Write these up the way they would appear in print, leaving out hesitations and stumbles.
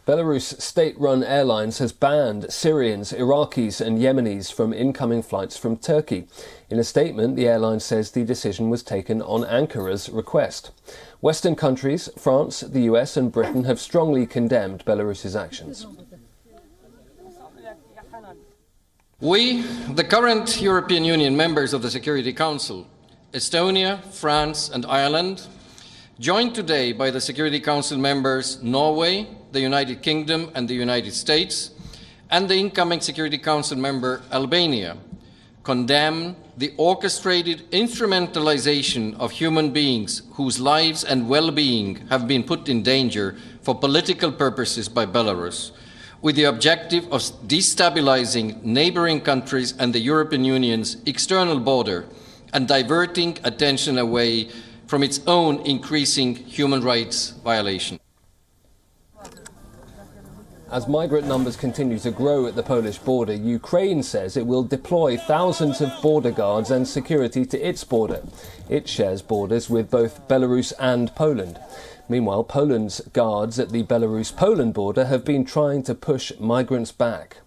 Belarus state-run airlines has banned Syrians, Iraqis and Yemenis from incoming flights from Turkey. In a statement, the airline says the decision was taken on Ankara's request. Western countries, France, the US and Britain have strongly condemned Belarus's actions. We, the current European Union members of the Security Council, Estonia, France and Ireland, joined today by the Security Council members Norway, the United Kingdom and the United States, and the incoming Security Council member Albania, condemn the orchestrated instrumentalization of human beings whose lives and well-being have been put in danger for political purposes by Belarus, with the objective of destabilizing neighboring countries and the European Union's external border and diverting attention away from its own increasing human rights violations. As migrant numbers continue to grow at the Polish border, Ukraine says it will deploy thousands of border guards and security to its border. It shares borders with both Belarus and Poland. Meanwhile, Poland's guards at the Belarus-Poland border have been trying to push migrants back.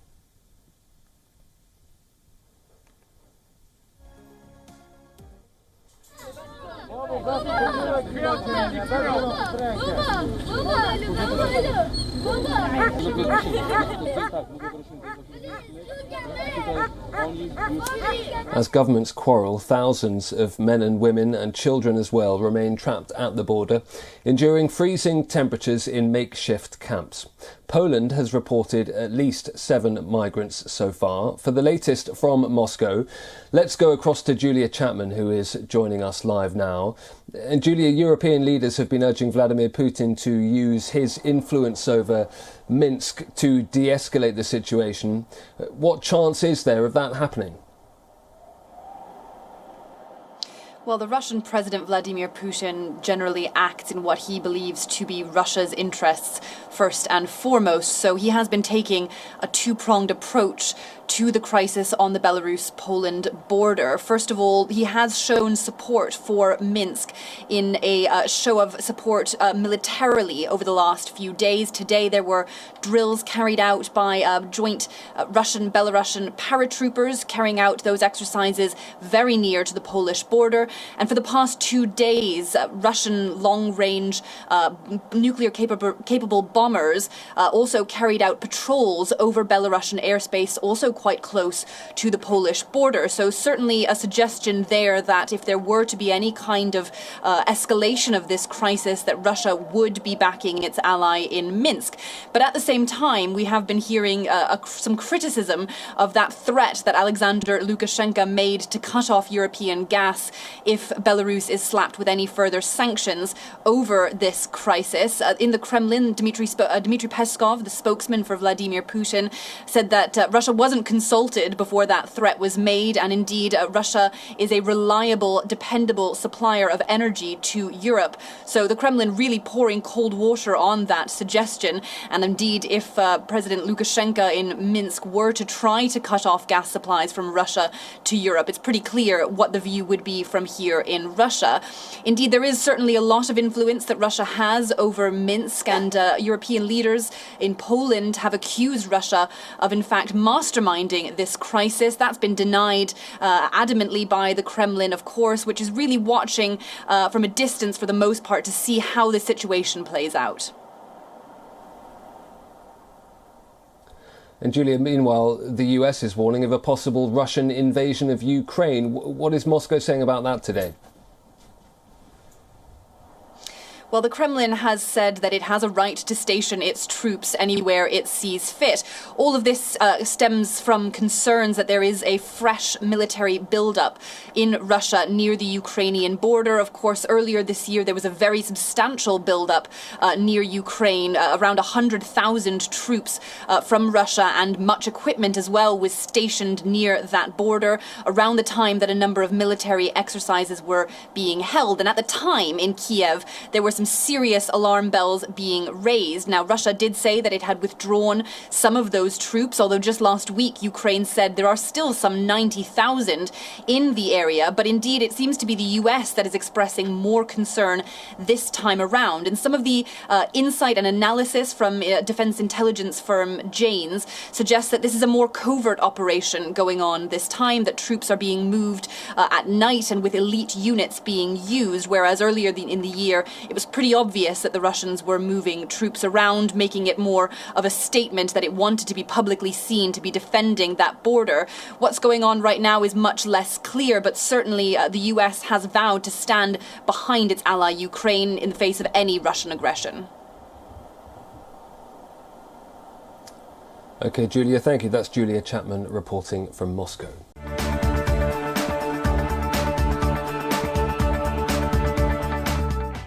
As governments quarrel, thousands of men and women and children as well remain trapped at the border, enduring freezing temperatures in makeshift camps. Poland has reported at least 7 migrants so far. For the latest from Moscow, let's go across to Julia Chapman, who is joining us live now. And Julia, European leaders have been urging Vladimir Putin to use his influence over Minsk to de-escalate the situation. What chance is there of that happening? Well, the Russian President Vladimir Putin generally acts in what he believes to be Russia's interests first and foremost. So he has been taking a two-pronged approach to the crisis on the Belarus-Poland border. First of all, he has shown support for Minsk in a show of support militarily over the last few days. Today there were drills carried out by joint Russian-Belarusian paratroopers carrying out those exercises very near to the Polish border. And for the past 2 days, Russian long-range nuclear-capable bombers also carried out patrols over Belarusian airspace, also quite close to the Polish border. So certainly a suggestion there that if there were to be any kind of escalation of this crisis, that Russia would be backing its ally in Minsk. But at the same time, we have been hearing some criticism of that threat that Alexander Lukashenko made to cut off European gas if Belarus is slapped with any further sanctions over this crisis. In the Kremlin, Dmitry Peskov, the spokesman for Vladimir Putin, said that Russia wasn't consulted before that threat was made, and indeed Russia is a reliable, dependable supplier of energy to Europe. So the Kremlin really pouring cold water on that suggestion, and indeed if President Lukashenko in Minsk were to try to cut off gas supplies from Russia to Europe, it's pretty clear what the view would be from here in Russia. Indeed, there is certainly a lot of influence that Russia has over Minsk, and European leaders in Poland have accused Russia of in fact masterminding this crisis. That's been denied adamantly by the Kremlin, of course, which is really watching from a distance for the most part to see how the situation plays out. And Julia, meanwhile, the US is warning of a possible Russian invasion of Ukraine. What is Moscow saying about that today? Well, the Kremlin has said that it has a right to station its troops anywhere it sees fit. All of this stems from concerns that there is a fresh military buildup in Russia near the Ukrainian border. Of course, earlier this year, there was a very substantial buildup near Ukraine. Around 100,000 troops from Russia and much equipment as well was stationed near that border around the time that a number of military exercises were being held. And at the time in Kiev, there were some some serious alarm bells being raised. Now, Russia did say that it had withdrawn some of those troops, although just last week Ukraine said there are still some 90,000 in the area. But indeed, it seems to be the US that is expressing more concern this time around. And some of the insight and analysis from defense intelligence firm Jane's suggests that this is a more covert operation going on this time, that troops are being moved at night and with elite units being used, whereas earlier in the year it was pretty obvious that the Russians were moving troops around, making it more of a statement that it wanted to be publicly seen to be defending that border. What's going on right now is much less clear, but certainly the US has vowed to stand behind its ally Ukraine in the face of any Russian aggression. OK, Julia, thank you. That's Julia Chapman reporting from Moscow.